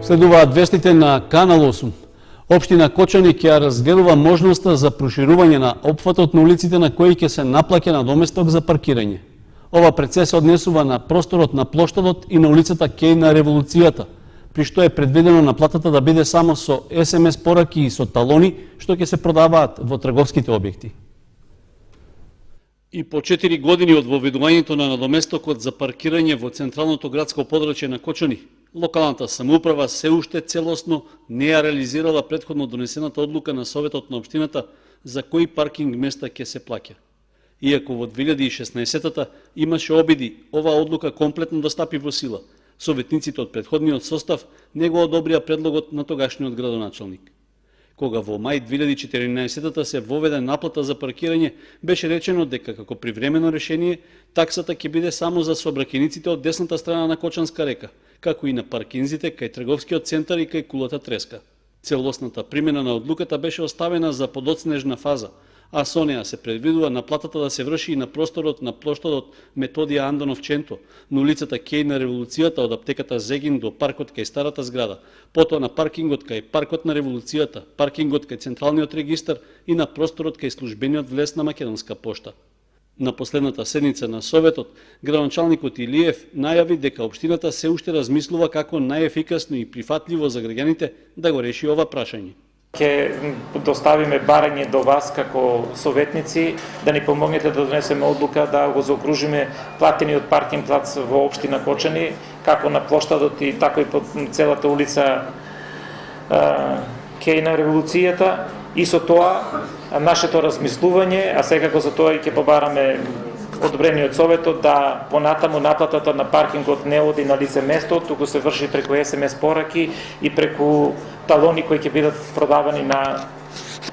Следуваат вестите на Канал 8. Општина Кочани ќе ја разгледува можноста за проширување на опфатот на улиците на кои ќе се наплаќа надоместок за паркирање. Ова пред се однесува на просторот на плоштадот и на улицата Кеј на Револуцијата, при што е предвидено наплатата да биде само со СМС пораки и со талони, што ќе се продаваат во трговските објекти. И по 4 години од воведувањето на надоместокот за паркирање во централното градско подрачје на Кочани, локалната самоуправа се уште целосно не ја реализирала претходно донесената одлука на Советот на општината за кои паркинг места ќе се плаќа. Иако во 2016-та имаше обиди оваа одлука комплетно да стапи во сила, советниците од претходниот состав не го одобрија предлогот на тогашниот градоначалник. Кога во мај 2014-та се воведе наплата за паркирање, беше речено дека како привремено решение таксата ќе биде само за сообраќајниците од десната страна на Кочанска река, како и на паркинзите кај трговскиот центар и кај кулата Треска. Целосната примена на одлуката беше оставена за подоцнежна фаза, а со неа се предвидува наплатата да се врши и на просторот на плоштадот Методија Андонов Ченто, на улицата Кеј на Револуцијата од аптеката Зегин до паркот кај старата зграда, потоа на паркингот кај паркот на Револуцијата, паркингот кај Централниот регистар и на просторот кај службениот влез на Македонска пошта. На последната седница на Советот, градоначалникот Илиев најави дека општината се уште размислува како најефикасно и прифатливо за граѓаните да го реши ова прашање. Ќе доставиме барање до вас како советници да ни помогнете да донесеме одлука да го заокружиме платениот паркинг плац во општина Кочани, како на плоштадот и така и по целата улица Кеј на Револуцијата. И со тоа нашето размислување, а секако за тоа и ќе побараме одобрениот Советот да понатаму наплатата на паркингот не оди на лице место, туку се врши преку СМС пораки и преку талони кои ќе бидат продавани на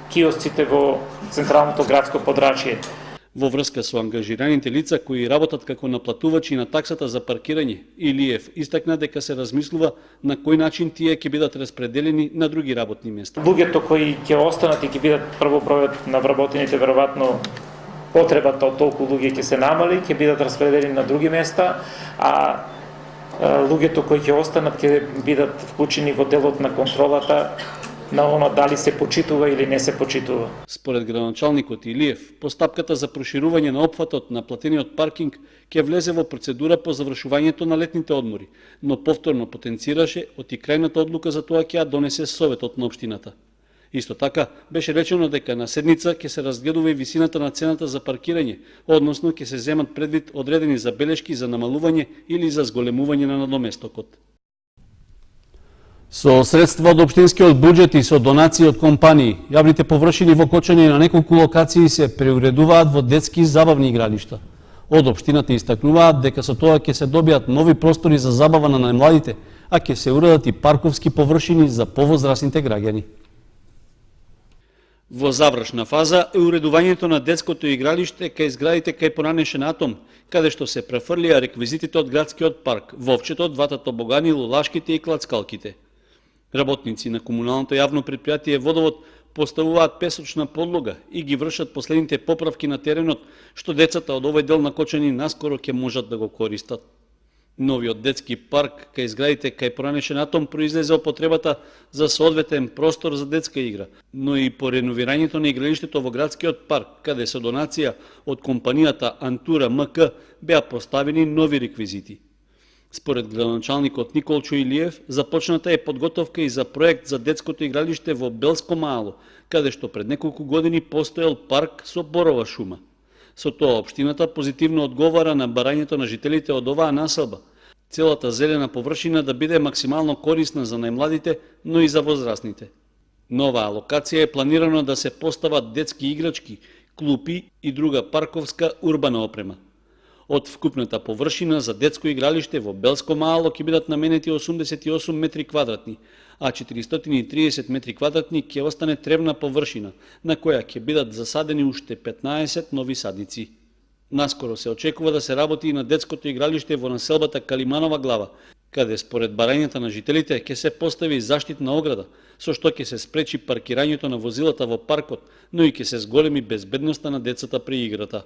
киосците во централното градско подрачје. Во врска со ангажираните лица кои работат како наплатувачи на таксата за паркирање, Илиев истакна дека се размислува на кој начин тие ќе бидат распределени на други работни места. Луѓето кои ќе останат и ќе бидат прво бројот на вработените веројатно потребата од толку луѓе ќе се намали, ќе бидат распределени на други места, а луѓето кои ќе останат ќе бидат вклучени во делот на контролата на оно дали се почитува или не се почитува. Според градоначалникот Илиев, постапката за проширување на опфатот на платениот паркинг ќе влезе во процедура по завршувањето на летните одмори, но повторно потенцираше од и крајната одлука за тоа ќе ја донесе Советот на општината. Исто така, беше речено дека на седница ќе се разгледува и висината на цената за паркирање, односно ќе се земат предвид одредени забелешки за намалување или за зголемување на надоместокот. Со средства од општинскиот буџет и со донации од компании, јавните површини во Кочани на неколку локации се преуредуваат во детски забавни игралишта. Од општината истакнуваат дека со тоа ќе се добијат нови простори за забава на најмладите, а ќе се уредат и парковски површини за повозрасните граѓани. Во завршна фаза е уредувањето на детското игралиште кај зградите кај поранешен Атом, каде што се префрлија реквизитите од градскиот парк, Вовчето, двата тобогани, лулашките и клацкалките. Работници на комуналното јавно предпријатие Водовод поставуваат песочна подлога и ги вршат последните поправки на теренот, што децата од овој дел на Кочани наскоро ќе можат да го користат. Новиот детски парк кај зградите кај поранешен Атом произлезе од потребата за соодветен простор за детска игра, но и по реновирањето на игралиштето во градскиот парк, каде со донација од компанијата Антура МК беа поставени нови реквизити. Според градоначалникот Николчо Илиев, започната е подготовка и за проект за детското игралиште во Белско Мало, каде што пред неколку години постоел парк со борова шума. Со тоа општината позитивно одговара на барањето на жителите од оваа населба. Целата зелена површина да биде максимално корисна за најмладите, но и за возрастните. На оваа локација е планирано да се постават детски играчки, клупи и друга парковска урбана опрема. Од вкупната површина за детско игралиште во Белско Мало ќе бидат наменети 88 метри квадратни, а 430 метри квадратни ќе остане тревна површина, на која ќе бидат засадени уште 15 нови садници. Наскоро се очекува да се работи и на детското игралиште во населбата Калиманова глава, каде според барањата на жителите ќе се постави заштитна ограда, со што ќе се спречи паркирањето на возилата во паркот, но и ќе се зголеми безбедноста на децата при играта.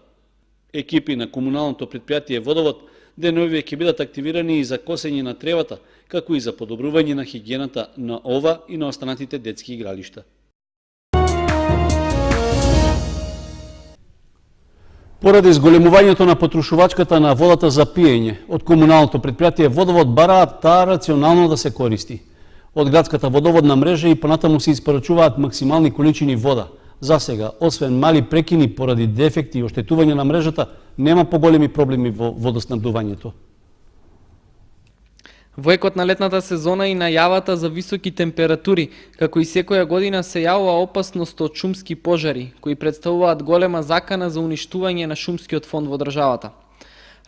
Екипи на комуналното предпријатие Водовод деновиве ќе бидат активирани и за косење на тревата, како и за подобрување на хигиената на ова и на останатите детски игралишта. Поради зголемувањето на потрошувачката на водата за пиење, од комуналното предпријатие Водовод бараат таа рационално да се користи. Од градската водоводна мрежа и понатаму се испорачуваат максимални количини вода. За сега, освен мали прекини поради дефекти и оштетување на мрежата, нема поголеми проблеми во водоснабдувањето. Во екот на летната сезона и најавата за високи температури, како и секоја година се јавува опасност од шумски пожари, кои представуваат голема закана за уништување на шумскиот фонд во државата.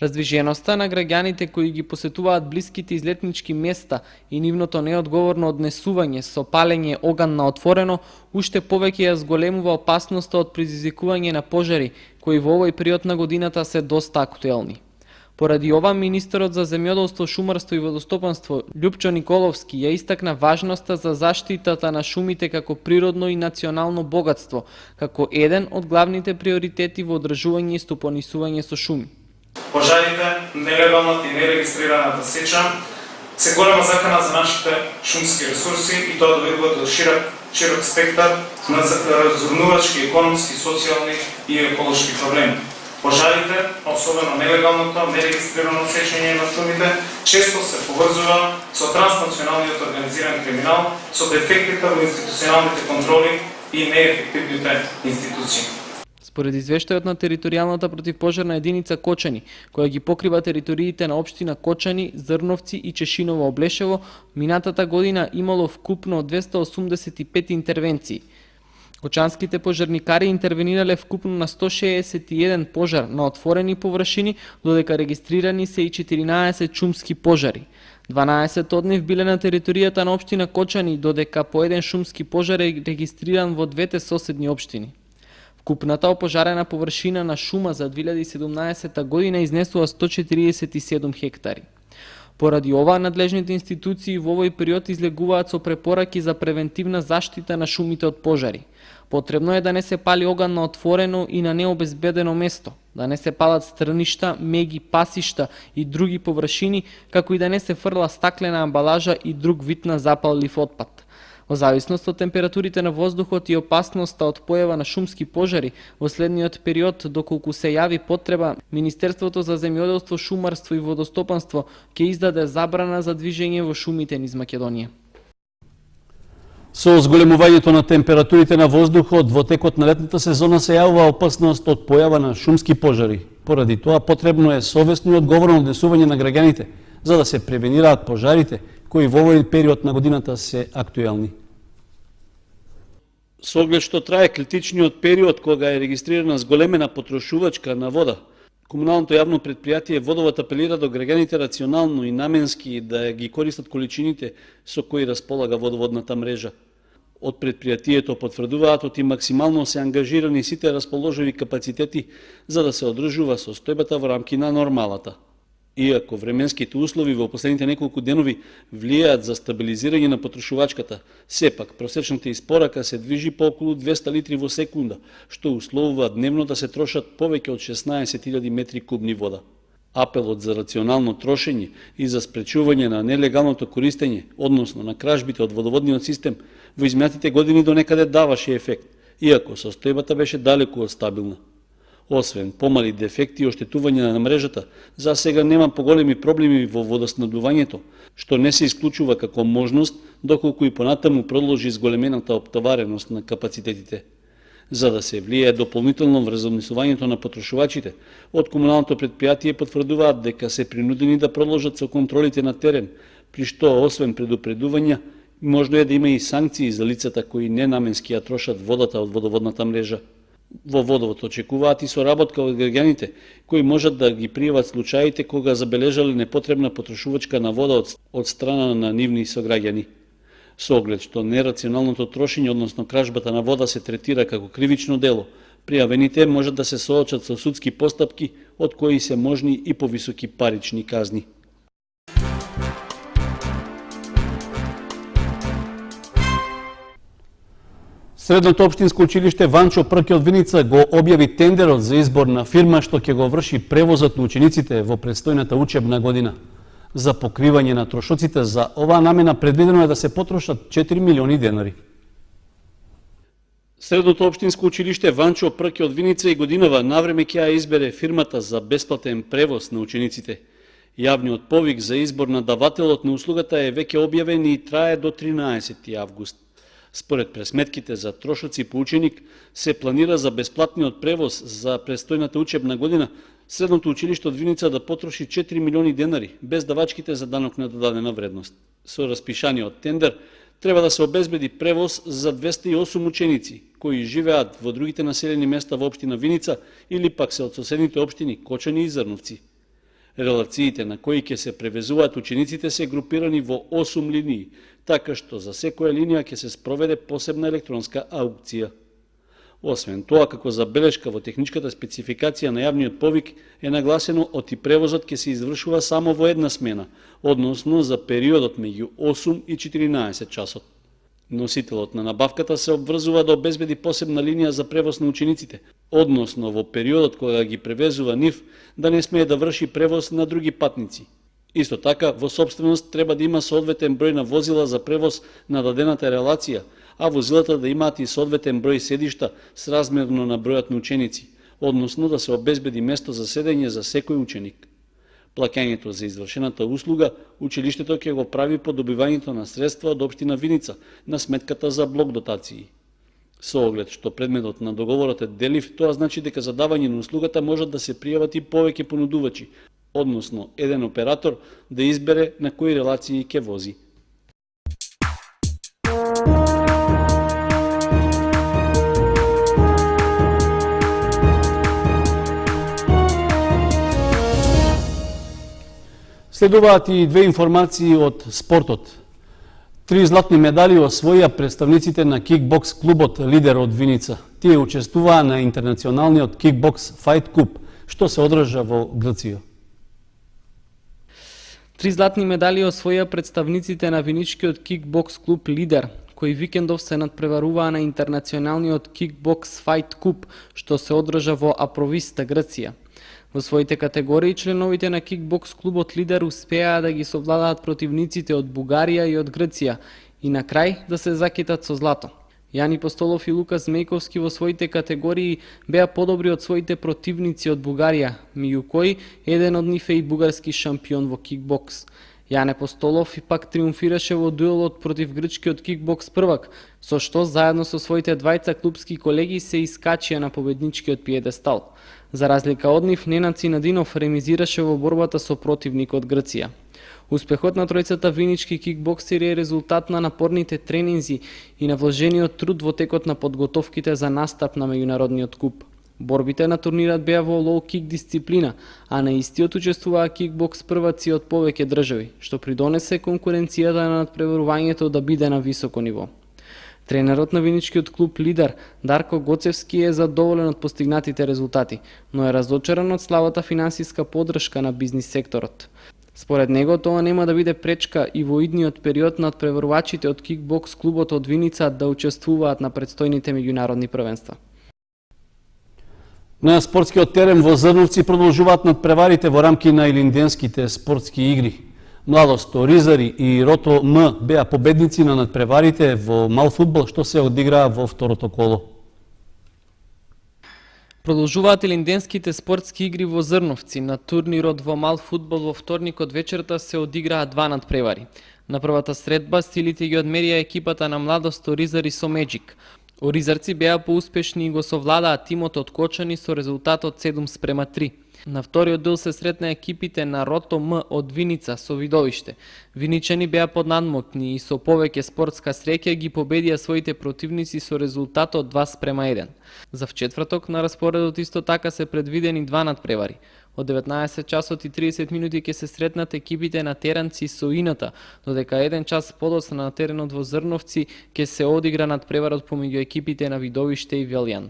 Раздвиженоста на граѓаните кои ги посетуваат блиските излетнички места и нивното неодговорно однесување со палење оган на отворено, уште повеќе ја зголемува опасноста од предизвикување на пожари, кои во овој период на годината се доста актуелни. Поради ова, министерот за земјоделство, шумарство и водостопанство Љупчо Николовски ја истакна важноста за заштитата на шумите како природно и национално богатство, како еден од главните приоритети во одржување и стопанисување со шуми. Пожарите, нелегалната и нерегистрираната сеча се голема закана за нашите шумски ресурси и тоа доведува до широк спектар на разурнувачки, економски, социјални и еколошки проблеми. Пожарите, особено нелегалното, нерегистрирано сечење на шумите, често се поврзува со транснационалниот организиран криминал, со дефектите во институционалните контроли и неефективните институции. Според извештајот на територијалната противпожарна единица Кочани, која ги покрива териториите на општина Кочани, Зрновци и Чешиново Облешево, минатата година имало вкупно 285 интервенции. Кочанските пожарникари интервенирале вкупно на 161 пожар на отворени површини, додека регистрирани се и 14 шумски пожари. 12 од нив биле на територијата на општина Кочани, додека по еден шумски пожар е регистриран во двете соседни општини. Вкупната опожарена површина на шума за 2017 година изнесува 147 хектари. Поради ова, надлежните институции во овој период излегуваат со препораки за превентивна заштита на шумите од пожари. Потребно е да не се пали оган на отворено и на необезбедено место, да не се палат стрништа, меги, пасишта и други површини, како и да не се фрла стаклена амбалажа и друг вид на запаллив отпад. Во зависност од температурите на воздухот и опасноста од појава на шумски пожари, во следниот период, доколку се јави потреба, Министерството за земјоделство, шумарство и водостопанство ќе издаде забрана за движење во шумите низ Македонија. Со зголемувањето на температурите на воздухот во текот на летната сезона се јавува опасност од појава на шумски пожари. Поради тоа потребно е совесно и одговорно однесување на граѓаните, за да се превенираат пожарите кои во овој период на годината се актуелни. Со оглед што трае критичниот период кога е регистрирана зголемена потрошувачка на вода, комуналното јавно предпријатие Водовод апелира до граѓаните рационално и наменски да ги користат количините со кои располага водоводната мрежа. Од предпријатието потврдуваат оти максимално се ангажирани сите расположиви капацитети за да се одржува состојбата во рамки на нормалата. Иако временските услови во последните неколку денови влијаат за стабилизирање на потрошувачката, сепак просечната испорака се движи по околу 200 литри во секунда, што условува дневно да се трошат повеќе од 16.000 метри кубни вода. Апелот за рационално трошење и за спречување на нелегалното користење, односно на кражбите од водоводниот систем, во изминатите години до некаде даваше ефект, иако состојбата беше далеку од стабилна. Освен помали дефекти и оштетување на мрежата, за сега нема поголеми проблеми во водоснабдувањето, што не се исклучува како можност, доколку и понатаму продолжи зголемената оптовареност на капацитетите. За да се влијае дополнително врз однесувањето на потрошувачите, од комуналното предпријатие потврдуваат дека се принудени да продолжат со контролите на терен, при што освен предупредувања, можно е да има и санкции за лицата кои ненаменски ја трошат водата од водоводната мрежа. Во Водовод очекуваат и соработка од граѓаните, кои можат да ги пријават случаите кога забележале непотребна потрошувачка на вода од страна на нивни сограѓани. Со оглед што нерационалното трошење, односно кражбата на вода се третира како кривично дело, пријавените можат да се соочат со судски постапки, од кои се можни и повисоки парични казни. Средното општинско училиште Ванчо Прки од Виница го објави тендерот за избор на фирма што ќе го врши превозот на учениците во предстојната учебна година. За покривање на трошоците за оваа намена предвидено е да се потрошат 4 милиони денари. Средното општинско училиште Ванчо Прки од Виница и годинава навреме ќе ја избере фирмата за бесплатен превоз на учениците. Јавниот повик за избор на давателот на услугата е веќе објавен и трае до 13 август. Според пресметките за трошоци по ученик се планира за бесплатниот превоз за престојната учебна година Средното училиште од Виница да потроши 4 милиони денари, без давачките за данок на додадена вредност. Со распишаниот тендер треба да се обезбеди превоз за 208 ученици, кои живеат во другите населени места во општина Виница или пак се од соседните општини Кочани и Зрновци. Релациите на кои ќе се превезуваат учениците се групирани во 8 линии, така што за секоја линија ќе се спроведе посебна електронска аукција. Освен тоа, како забелешка во техничката спецификација на јавниот повик е нагласено оти превозот ќе се извршува само во една смена, односно за периодот меѓу 8 и 14 часот. Носителот на набавката се обврзува да обезбеди посебна линија за превоз на учениците, односно во периодот кога ги превезува нив да не смее да врши превоз на други патници. Исто така, во собственост треба да има соодветен број на возила за превоз на дадената релација, а возилата да имаат и соодветен број седишта сразмерно на бројот на ученици, односно да се обезбеди место за седење за секој ученик. Плаќањето за извршената услуга, училиштето ќе го прави по добивањето на средства од општина Виница на сметката за блок дотации. Со оглед што предметот на договорот е делив, тоа значи дека за давање на услугата можат да се пријават и повеќе понудувачи, односно еден оператор да избере на кои релации ќе вози. Следуваат и две информации од спортот. 3 златни медали освоија представниците на кикбокс клубот Лидер од Виница. Тие учествуваа на интернационалниот кикбокс Fight Cup, што се одржа во Грција. 3 златни медали освоја представниците на виничкиот кикбокс клуб Лидер, кои викендов се надпреваруваа на интернационалниот кикбокс Fight Cup, што се одржа во Апровиста, Грција. Во своите категории членовите на кикбокс клубот Лидер успеаа да ги совладаат противниците од Бугарија и од Грција и на крај да се закитат со злато. Јани Постолов и Лукас Мејковски во своите категории беа подобри од своите противници од Бугарија, меѓу кои еден од нив е и бугарски шампион во кикбокс. Јане Постолов и пак триумфираше во дуелот против грчкиот кикбокс првак, со што заедно со своите двајца клубски колеги се искачија на победничкиот пиедестал. За разлика од нив, Ненад Синадинов ремизираше во борбата со противник од Грција. Успехот на тројцата винички кикбоксери е резултат на напорните тренинзи и на вложениот труд во текот на подготовките за настап на меѓународниот куп. Борбите на турнирот беа во лоу-кик дисциплина, а на истиот учествуваа кикбокс прваци од повеќе држави, што придонесе конкуренцијата на надпреварувањето да биде на високо ниво. Тренерот на виничкиот клуб Лидер, Дарко Гоцевски, е задоволен од постигнатите резултати, но е разочаран од слабата финансиска поддршка на бизнис секторот. Според него, тоа нема да биде пречка и во идниот период над преварувачите од кикбокс клубот од Виница да учествуваат на предстојните меѓународни првенства. На спортскиот терен во Зрновци продолжуваат надпреварите во рамки на Илинденските спортски игри. Младост, Оризари и Рото М беа победници на надпреварите во мал фудбал што се одиграа во второто коло. Продолжуваат Илинденските спортски игри во Зрновци. На турнирот во мал фудбал во вторникот вечерта се одиграа 2 надпревари. На првата средба силите ги одмерија екипата на Младост Оризари со Меджик. Оризарци беа поуспешни и го совладаа тимот од Кочани со резултатот 7:3. На вториот дел се сретна екипите на Рото М од Виница со Видовиште. Виничани беа поднадмокни и со повеќе спортска среќа ги победија своите противници со резултатот 2:1. За вчетврток на распоредот исто така се предвидени 2 надпревари. Од 19 часот и 30 минути ќе се сретнат екипите на Теранци со Ината, додека 1 час подоцна на теренот во Зрновци ќе се одигра надпреварот помеѓу екипите на Видовиште и Велјан.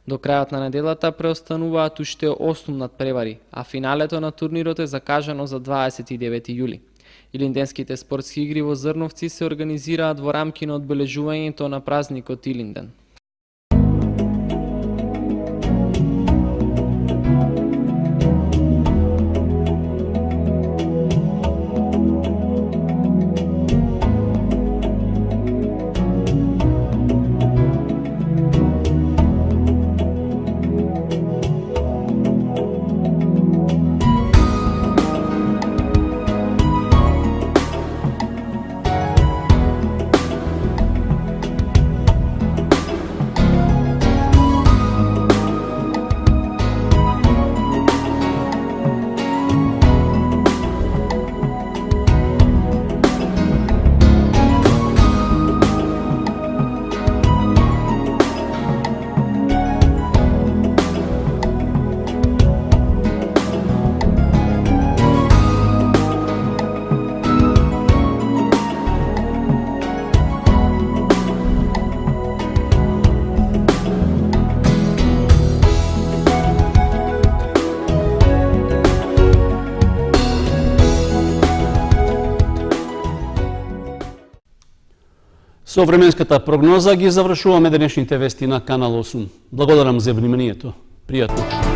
До крајот на неделата преостануваат уште 8 надпревари, а финалето на турнирот е закажано за 29 јули. Илинденските спортски игри во Зрновци се организираат во рамки на одбележувањето на празникот Илинден. Со временската прогноза ги завршуваме денешните вести на Канал 8. Благодарам за вниманието. Пријатно.